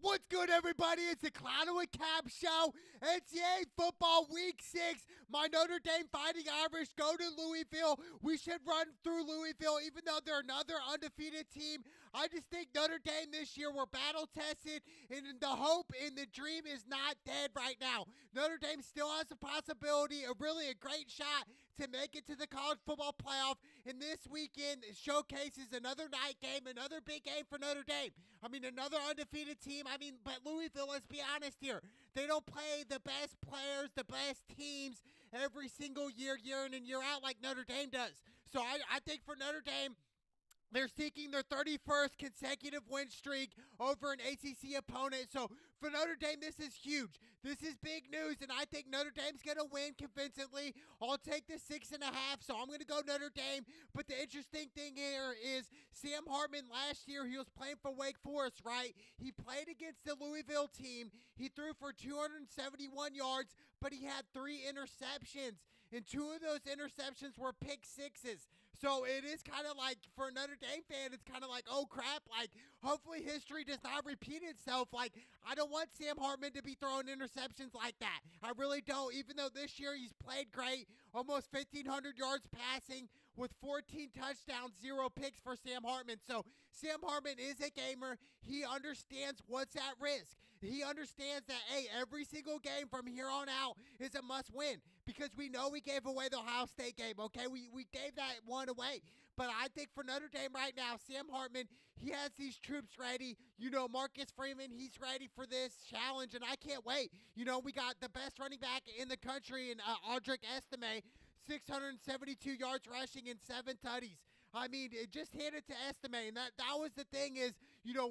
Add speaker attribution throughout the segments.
Speaker 1: What's good, everybody? It's the Clown with Cap Show. NCAA football week 6. My Notre Dame Fighting Irish go to Louisville. We should run through Louisville, even though they're another undefeated team. I just think Notre Dame this year, we're battle tested, and the hope and the dream is not dead right now. Notre Dame still has a possibility, a great shot to make it to the college football playoff. And this weekend showcases another night game, another big game for Notre Dame. Another undefeated team. But Louisville, let's be honest here. They don't play the best players, the best teams every single year in and year out like Notre Dame does. So I think for Notre Dame, they're seeking their 31st consecutive win streak over an ACC opponent. So for Notre Dame, this is huge. This is big news, and I think Notre Dame's going to win convincingly. I'll take the 6.5, so I'm going to go Notre Dame. But the interesting thing here is Sam Hartman last year, he was playing for Wake Forest, right? He played against the Louisville team. He threw for 271 yards, but he had 3 interceptions, and 2 of those interceptions were pick sixes. So it is kind of like, for a Notre Dame fan, it's kind of like, oh crap, hopefully history does not repeat itself. I don't want Sam Hartman to be throwing interceptions like that. I really don't, even though this year he's played great, almost 1,500 yards passing with 14 touchdowns, 0 picks for Sam Hartman. So Sam Hartman is a gamer. He understands what's at risk. He understands that, hey, every single game from here on out is a must win, because we know we gave away the Ohio State game, okay? We gave that one away. But I think for Notre Dame right now, Sam Hartman, he has these troops ready. Marcus Freeman, he's ready for this challenge, and I can't wait. We got the best running back in the country in Audric Estime, 672 yards rushing and 7 tutties. It just handed to Estime, and that was the thing is,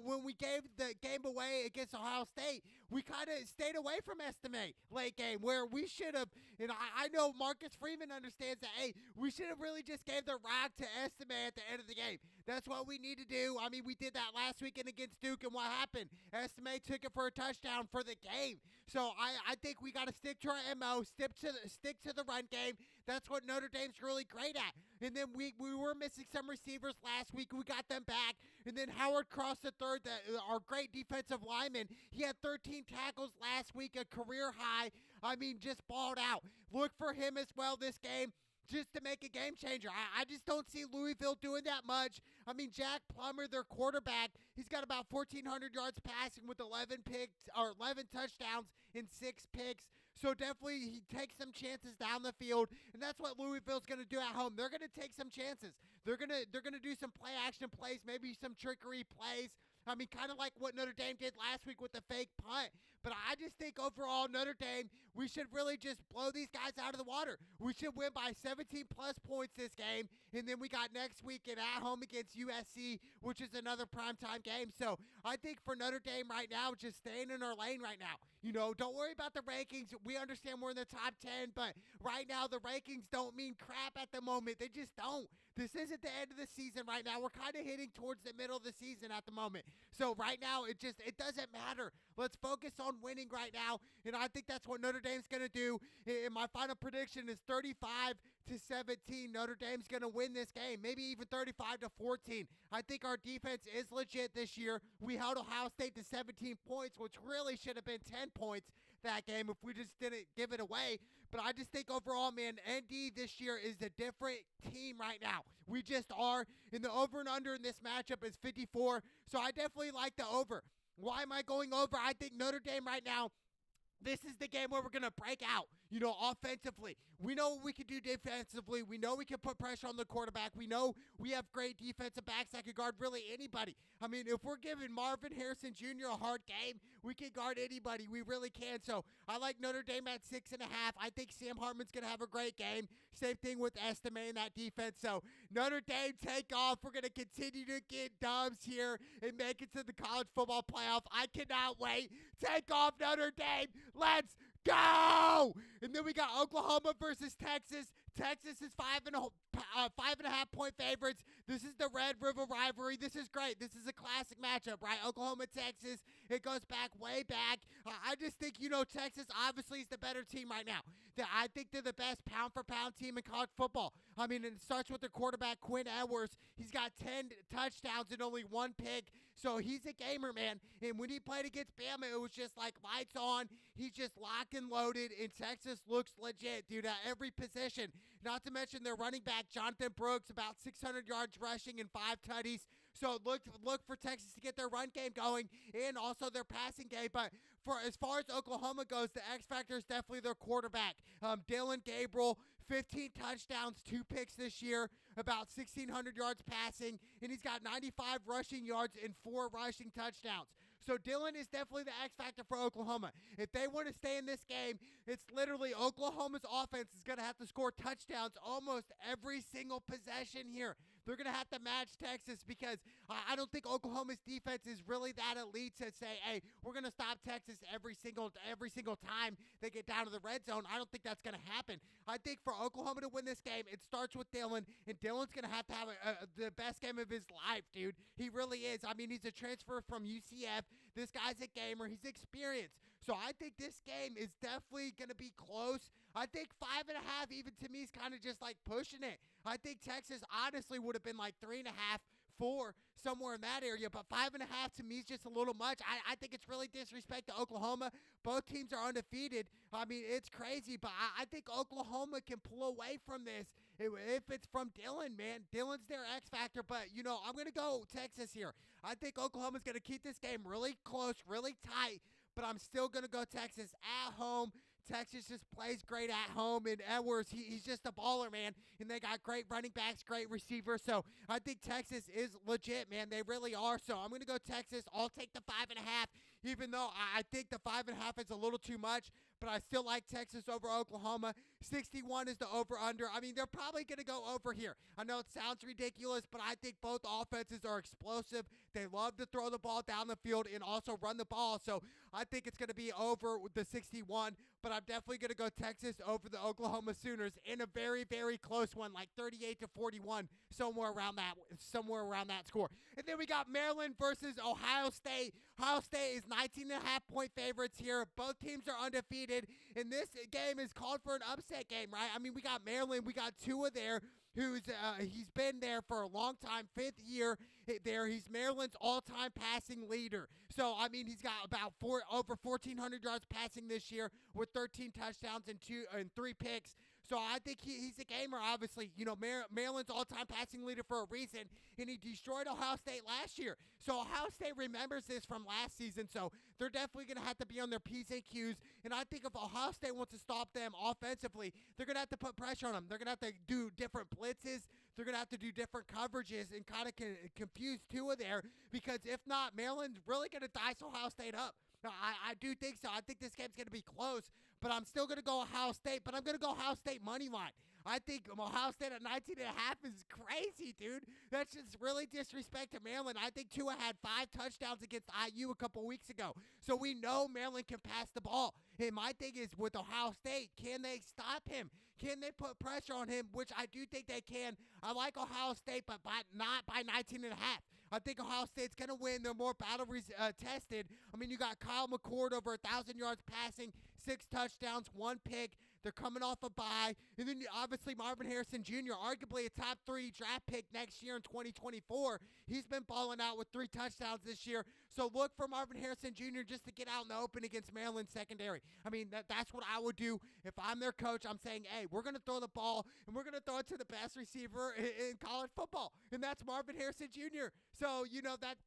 Speaker 1: when we gave the game away against Ohio State, we kind of stayed away from Estime late game, where we should have, and I know Marcus Freeman understands that, hey, we should have really just gave the rock to Estime at the end of the game. That's what we need to do. We did that last weekend against Duke, and what happened? Estime took it for a touchdown for the game. So I think we got to stick to our MO, stick to the run game. That's what Notre Dame's really great at. And then we were missing some receivers last week. We got them back. And then Howard Cross III, our great defensive lineman, he had 13 tackles last week, a career high. Just balled out. Look for him as well this game, just to make a game changer. I just don't see Louisville doing that much. Jack Plummer, their quarterback, he's got about 1,400 yards passing with 11 touchdowns and 6 picks. So definitely he takes some chances down the field, and that's what Louisville's going to do at home. They're going to take some chances. They're going to do some play action plays, maybe some trickery plays. Kind of like what Notre Dame did last week with the fake punt. But I just think overall, Notre Dame, we should really just blow these guys out of the water. We should win by 17-plus points this game. And then we got next weekend at home against USC, which is another primetime game. So I think for Notre Dame right now, just staying in our lane right now. Don't worry about the rankings. We understand we're in the top 10, but right now the rankings don't mean crap at the moment. They just don't. This isn't the end of the season right now. We're kind of hitting towards the middle of the season at the moment. So right now, it doesn't matter. Let's focus on winning right now, and I think that's what Notre Dame's going to do. And my final prediction is 35-17. Notre Dame's going to win this game, maybe even 35-14. I think our defense is legit this year. We held Ohio State to 17 points, which really should have been 10 points that game if we just didn't give it away. But I just think overall, man, ND this year is a different team right now. We just are. And the over and under in this matchup is 54. So I definitely like the over. Why am I going over? I think Notre Dame right now, this is the game where we're going to break out, offensively. We know what we can do defensively. We know we can put pressure on the quarterback. We know we have great defensive backs that can guard really anybody. If we're giving Marvin Harrison Jr. a hard game, we can guard anybody. We really can. So I like Notre Dame at 6.5. I think Sam Hartman's going to have a great game. Same thing with Estime in that defense. So Notre Dame, take off. We're going to continue to get dubs here and make it to the college football playoff. I cannot wait. Take off, Notre Dame. Let's go! And then we got Oklahoma versus Texas. Texas is 5 5.5 point favorites. This is the Red River rivalry. This is great. This is a classic matchup, right? Oklahoma, Texas. It goes back way back. I just think, Texas obviously is the better team right now. I think they're the best pound-for-pound team in college football. I mean, it starts with their quarterback, Quinn Edwards. He's got 10 touchdowns and only 1 pick, so he's a gamer, man. And when he played against Bama, it was just like lights on. He's just locked and loaded, and Texas looks legit, dude, at every position. Not to mention their running back, Jonathan Brooks, about 600 yards rushing and 5 tutties. So look for Texas to get their run game going and also their passing game. But for as far as Oklahoma goes, the X factor is definitely their quarterback. Dillon Gabriel, 15 touchdowns, 2 picks this year, about 1,600 yards passing, and he's got 95 rushing yards and 4 rushing touchdowns. So Dillon is definitely the X factor for Oklahoma. If they want to stay in this game, it's literally Oklahoma's offense is going to have to score touchdowns almost every single possession here. They're going to have to match Texas because I don't think Oklahoma's defense is really that elite to say, hey, we're going to stop Texas every single time they get down to the red zone. I don't think that's going to happen. I think for Oklahoma to win this game, it starts with Dillon, and Dillon's going to have the best game of his life, dude. He really is. I mean, he's a transfer from UCF. This guy's a gamer. He's experienced. So I think this game is definitely going to be close. I think 5.5 even to me is kind of just like pushing it. I think Texas honestly would have been like 3.5, 4, somewhere in that area, but 5.5 to me is just a little much. I think it's really disrespect to Oklahoma. Both teams are undefeated. I mean, it's crazy, but I think Oklahoma can pull away from this if it's from Dillon, man. Dillon's their X factor, but, I'm going to go Texas here. I think Oklahoma's going to keep this game really close, really tight, but I'm still going to go Texas at home. Texas just plays great at home, and Edwards, he's just a baller, man. And they got great running backs, great receivers. So I think Texas is legit, man. They really are. So I'm going to go Texas. I'll take the 5.5, even though I think the 5.5 is a little too much. But I still like Texas over Oklahoma. 61 is the over-under. I mean, they're probably going to go over here. I know it sounds ridiculous, but I think both offenses are explosive. They love to throw the ball down the field and also run the ball. So I think it's going to be over with the 61, but I'm definitely going to go Texas over the Oklahoma Sooners in a very, very close one, like 38-41, somewhere around that score. And then we got Maryland versus Ohio State. Ohio State is 19.5 point favorites here. Both teams are undefeated, and this game is called for an upset game, right? I mean, we got Maryland, we got Tua there, he's been there for a long time, 5th year there. He's Maryland's all-time passing leader. So, I mean, he's got about over 1,400 yards passing this year with 13 touchdowns and 3 picks. So I think he's a gamer, obviously. Maryland's all-time passing leader for a reason, and he destroyed Ohio State last year. So Ohio State remembers this from last season, so they're definitely going to have to be on their P's and Q's. And I think if Ohio State wants to stop them offensively, they're going to have to put pressure on them. They're going to have to do different blitzes. They're going to have to do different coverages and kind of confuse Tua there, because if not, Maryland's really going to dice Ohio State up. I do think so. I think this game's going to be close, but I'm still going to go Ohio State, but I'm going to go Ohio State money line. I think Ohio State at 19.5 is crazy, dude. That's just really disrespect to Maryland. I think Tua had 5 touchdowns against IU a couple weeks ago, so we know Maryland can pass the ball. And my thing is with Ohio State, can they stop him? Can they put pressure on him, which I do think they can. I like Ohio State, but not by 19.5. I think Ohio State's going to win. They're more battle tested. I mean, you got Kyle McCord over 1,000 yards passing, 6 touchdowns, 1 pick. They're coming off a bye. And then obviously Marvin Harrison Jr., arguably a top 3 draft pick next year in 2024. He's been balling out with 3 touchdowns this year. So look for Marvin Harrison Jr. just to get out in the open against Maryland secondary. I mean, that's what I would do if I'm their coach. I'm saying, hey, we're going to throw the ball, and we're going to throw it to the best receiver in college football, and that's Marvin Harrison Jr. So,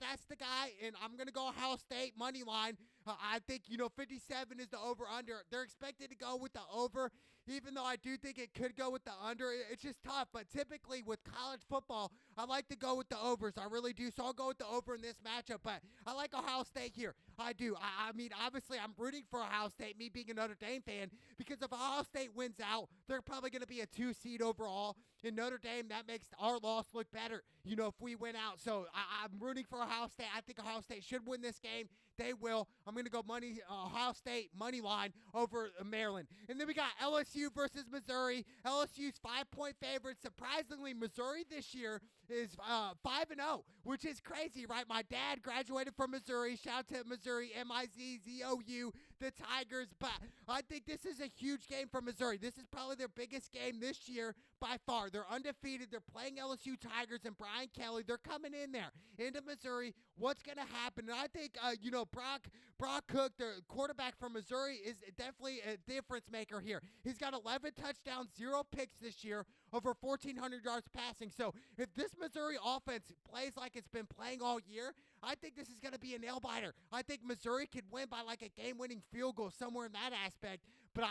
Speaker 1: that's the guy, and I'm going to go Ohio State money line. I think, 57 is the over-under. They're expected to go with the over, even though I do think it could go with the under. It's just tough, but typically with college football, I like to go with the overs. I really do, so I'll go with the over in this matchup, but I like Ohio State here. I do. I mean, obviously, I'm rooting for Ohio State, me being a Notre Dame fan, because if Ohio State wins out, they're probably going to be a 2 seed overall. In Notre Dame, that makes our loss look better, if we win out. So I'm rooting for Ohio State. I think Ohio State should win this game. they will. I'm going to go Ohio State money line over Maryland. And then we got LSU versus Missouri. LSU's 5-point favorite. Surprisingly, Missouri this year is 5-0, which is crazy, right? My dad graduated from Missouri. Shout out to Missouri, MIZZOU, the Tigers. But I think this is a huge game for Missouri. This is probably their biggest game this year by far. They're undefeated. They're playing LSU Tigers and Brian Kelly. They're coming in there into Missouri. What's going to happen? And I think, Brock Cook, the quarterback from Missouri, is definitely a difference maker here. He's got 11 touchdowns, 0 picks this year, over 1,400 yards passing. So if this Missouri offense plays like it's been playing all year, I think this is going to be a nail-biter. I think Missouri could win by like a game-winning field goal somewhere in that aspect. But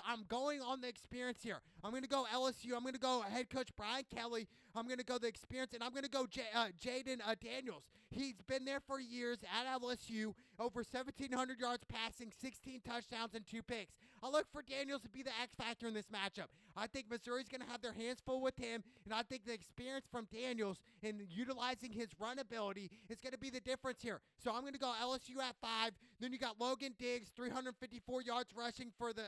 Speaker 1: I'm going on the experience here. I'm going to go LSU. I'm going to go head coach Brian Kelly. I'm going to go the experience, and I'm going to go Jaden Daniels. He's been there for years at LSU, over 1,700 yards passing, 16 touchdowns, and 2 picks. I look for Daniels to be the X factor in this matchup. I think Missouri's going to have their hands full with him, and I think the experience from Daniels in utilizing his run ability is going to be the difference here. So I'm going to go LSU at 5. Then you got Logan Diggs, 354 yards rushing for the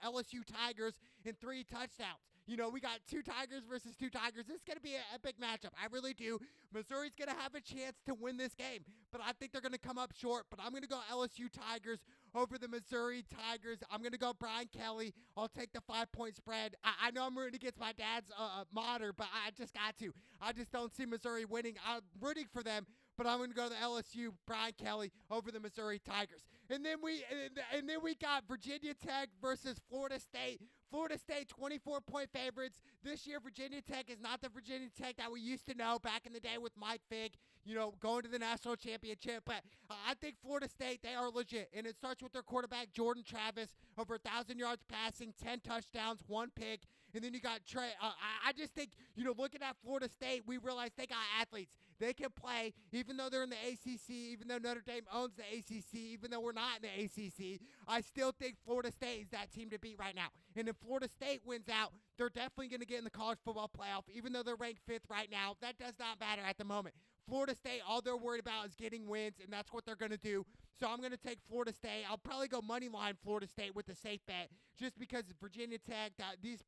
Speaker 1: LSU Tigers and 3 touchdowns. You know, we got 2 Tigers versus 2 Tigers. This is going to be an epic matchup. I really do. Missouri's going to have a chance to win this game, but I think they're going to come up short. But I'm going to go LSU Tigers over the Missouri Tigers. I'm going to go Brian Kelly. I'll take the 5-point spread. I know I'm rooting against my dad's modder, but I just got to. I just don't see Missouri winning. I'm rooting for them, but I'm going to go the LSU Brian Kelly over the Missouri Tigers. And then we got Virginia Tech versus Florida State. Florida State 24-point favorites. This year, Virginia Tech is not the Virginia Tech that we used to know back in the day with Mike Vick, going to the national championship. But I think Florida State, they are legit. And it starts with their quarterback, Jordan Travis, over 1,000 yards passing, 10 touchdowns, 1 pick. And then you got Trey. I just think, looking at Florida State, we realize they got athletes. They can play, even though they're in the ACC, even though Notre Dame owns the ACC, even though we're not in the ACC. I still think Florida State is that team to beat right now. And if Florida State wins out, they're definitely going to get in the college football playoff, even though they're ranked 5th right now. That does not matter at the moment. Florida State, all they're worried about is getting wins, and that's what they're going to do. So I'm going to take Florida State. I'll probably go money line Florida State with a safe bet, just because Virginia Tech, these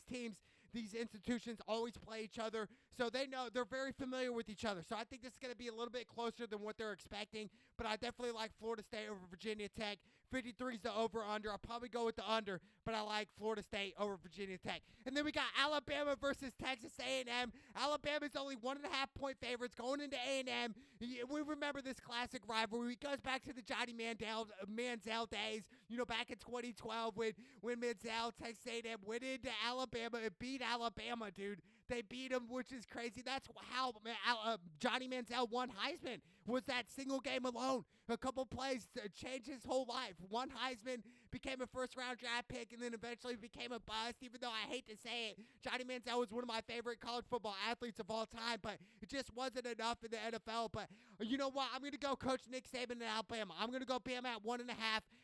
Speaker 1: teams, these institutions always play each other, so they know they're very familiar with each other. So I think this is going to be a little bit closer than what they're expecting, but I definitely like Florida State over Virginia Tech. 53 is the over-under. I'll probably go with the under, but I like Florida State over Virginia Tech. And then we got Alabama versus Texas A&M. Alabama's only 1.5-point favorites going into A&M. We remember this classic rivalry. It goes back to the Johnny Manziel days, back in 2012 when Manziel, Texas A&M, went into Alabama and beat Alabama, dude. They beat him, which is crazy. That's how Johnny Manziel won Heisman, was that single game alone. A couple plays changed his whole life. Won Heisman, became a first-round draft pick, and then eventually became a bust, even though I hate to say it. Johnny Manziel was one of my favorite college football athletes of all time, but it just wasn't enough in the NFL. But you know what? I'm going to go Coach Nick Saban in Alabama. I'm going to go Bama at 1.5.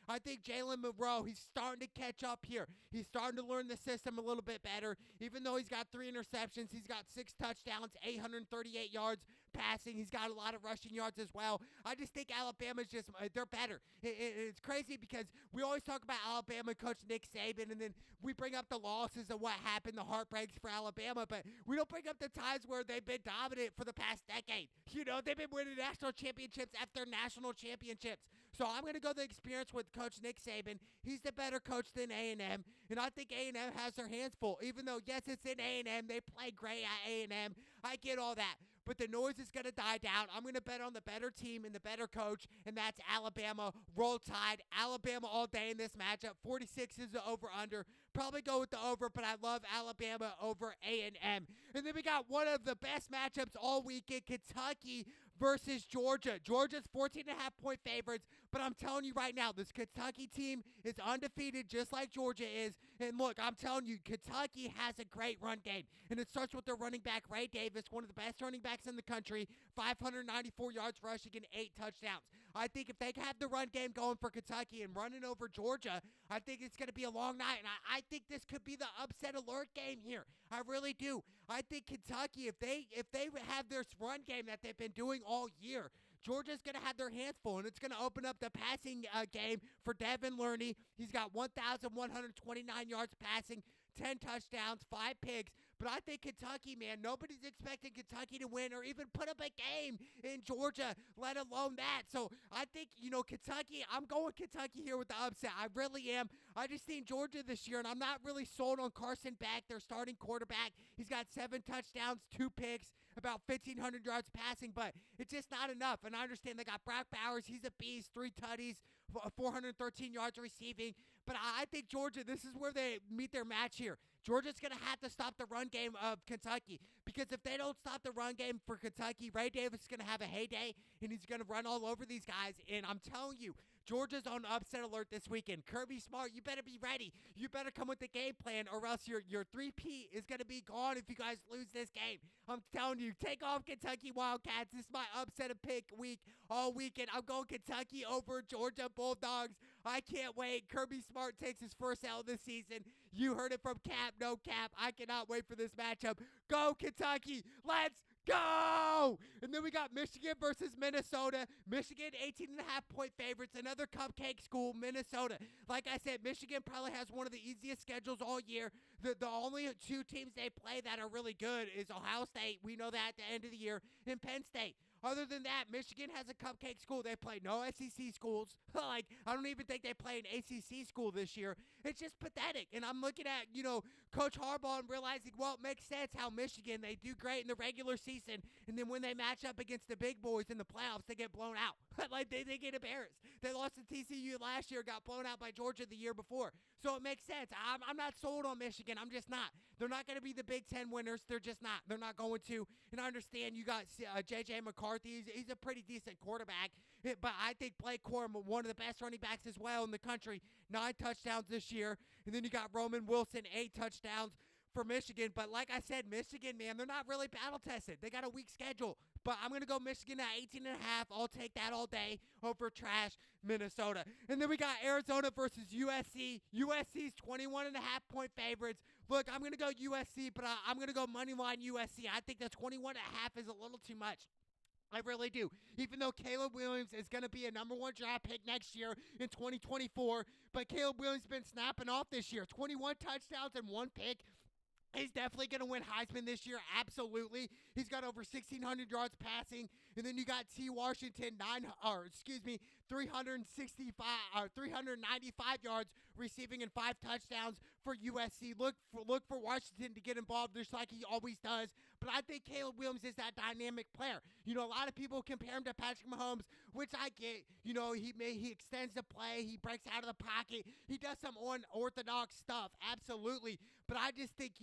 Speaker 1: I think Jalen Monroe, he's starting to catch up here. He's starting to learn the system a little bit better. Even though he's got 3 interceptions, he's got 6 touchdowns, 838 yards passing. He's got a lot of rushing yards as well. I just think Alabama's they're better. It's crazy because we always talk about Alabama Coach Nick Saban, and then we bring up the losses of what happened, the heartbreaks for Alabama, but we don't bring up the times where they've been dominant for the past decade. They've been winning national championships after national championships. So I'm going to go the experience with Coach Nick Saban. He's the better coach than A&M, and I think A&M has their hands full. Even though, yes, it's in A&M, they play great at A&M. I get all that. But the noise is going to die down. I'm going to bet on the better team and the better coach, and that's Alabama. Roll Tide. Alabama all day in this matchup. 46 is the over-under. Probably go with the over, but I love Alabama over A&M. And then we got one of the best matchups all weekend, Kentucky versus Georgia. Georgia's 14.5-point favorites, but I'm telling you right now, this Kentucky team is undefeated just like Georgia is. And look, I'm telling you, Kentucky has a great run game, and it starts with their running back, Ray Davis, one of the best running backs in the country, 594 yards rushing and 8 touchdowns. I think if they have the run game going for Kentucky and running over Georgia, I think it's going to be a long night, and I think this could be the upset alert game here. I really do. I think Kentucky, if they have this run game that they've been doing all year, Georgia's going to have their hands full, and it's going to open up the passing game for Devin Learney. He's got 1,129 yards passing, 10 touchdowns, 5 picks. But I think Kentucky, man, nobody's expecting Kentucky to win or even put up a game in Georgia, let alone that. So I think, Kentucky, I'm going Kentucky here with the upset. I really am. I just seen Georgia this year, and I'm not really sold on Carson Beck, their starting quarterback. He's got 7 touchdowns, 2 picks, about 1,500 yards passing, but it's just not enough. And I understand they got Brock Bowers. He's a beast, 3 tutties, 413 yards receiving. But I think Georgia, this is where they meet their match here. Georgia's going to have to stop the run game of Kentucky, because if they don't stop the run game for Kentucky, Ray Davis is going to have a heyday, and he's going to run all over these guys. And I'm telling you, Georgia's on upset alert this weekend. Kirby Smart, you better be ready. You better come with the game plan, or else your 3P is going to be gone if you guys lose this game. I'm telling you, take off Kentucky Wildcats. This is my upset of pick week all weekend. I'm going Kentucky over Georgia Bulldogs. I can't wait. Kirby Smart takes his first L this season. You heard it from Cap, no Cap. I cannot wait for this matchup. Go Kentucky. Let's go! And then we got Michigan versus Minnesota. Michigan, 18.5-point favorites. Another cupcake school, Minnesota. Like I said, Michigan probably has one of the easiest schedules all year. The only 2 teams they play that are really good is Ohio State. We know that at the end of the year. And Penn State. Other than that, Michigan has a cupcake school. They play no SEC schools. I don't even think they play an ACC school this year. It's just pathetic. And I'm looking at, Coach Harbaugh and realizing, well, it makes sense how Michigan, they do great in the regular season. And then when they match up against the big boys in the playoffs, they get blown out. They get embarrassed. They lost to TCU last year, got blown out by Georgia the year before. So it makes sense. I'm not sold on Michigan. I'm just not. They're not going to be the Big Ten winners. They're just not. They're not going to. And I understand you got J.J. McCarthy. He's a pretty decent quarterback. But I think Blake Corum, one of the best running backs as well in the country, 9 touchdowns this year. And then you got Roman Wilson, 8 touchdowns for Michigan. But like I said, Michigan, man, they're not really battle-tested. They got a weak schedule. But I'm going to go Michigan at 18.5. I'll take that all day over trash Minnesota. And then we got Arizona versus USC. USC's 21.5-point favorites. Look, I'm going to go USC, but I'm going to go moneyline USC. I think the 21.5 is a little too much. I really do. Even though Caleb Williams is going to be a number 1 draft pick next year in 2024, but Caleb Williams has been snapping off this year. 21 touchdowns and 1 pick. He's definitely going to win Heisman this year, absolutely. He's got over 1,600 yards passing, and then you got T. Washington, 395 yards receiving and 5 touchdowns for USC. Look for Washington to get involved just like he always does, but I think Caleb Williams is that dynamic player. A lot of people compare him to Patrick Mahomes, which I get. He extends the play, he breaks out of the pocket, he does some unorthodox stuff, absolutely. But I just think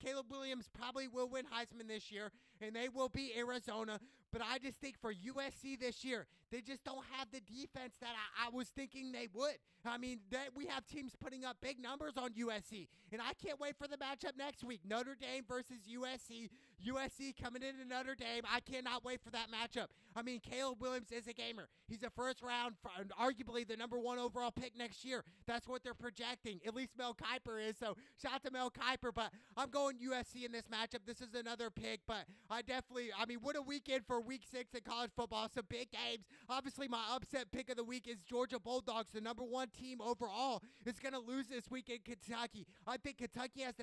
Speaker 1: Caleb Williams probably will win Heisman this year, and they will beat Arizona. But I just think for USC this year, they just don't have the defense that I was thinking they would. I mean, we have teams putting up big numbers on USC, and I can't wait for the matchup next week. Notre Dame versus USC. USC coming into Notre Dame. I cannot wait for that matchup. I mean, Caleb Williams is a gamer. He's a first round, arguably the number 1 overall pick next year. That's what they're projecting. At least Mel Kiper is, so shout out to Mel Kiper. But I'm going USC in this matchup. This is another pick, but what a weekend for week 6 in college football. Some big games. Obviously, my upset pick of the week is Georgia Bulldogs, the number 1 team overall. Is going to lose this week in Kentucky. I think Kentucky has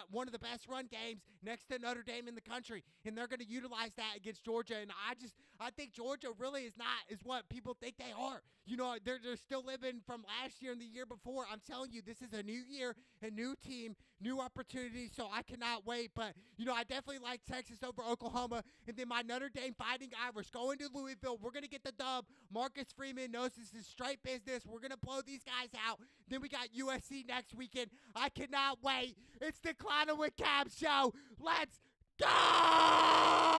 Speaker 1: one of the best run games next to Notre Dame in the country, and they're going to utilize that against Georgia. And I think Georgia really is what people think they are. They're still living from last year and the year before. I'm telling you, this is a new year, a new team, new opportunities, so I cannot wait. But, I definitely like Texas over Oklahoma. And then my Notre Dame Fighting Irish going to Louisville. We're going to get the dub. Marcus Freeman knows this is straight business. We're going to blow these guys out. Then we got USC next weekend. I cannot wait. It's the Clown with Cab show. Let's go!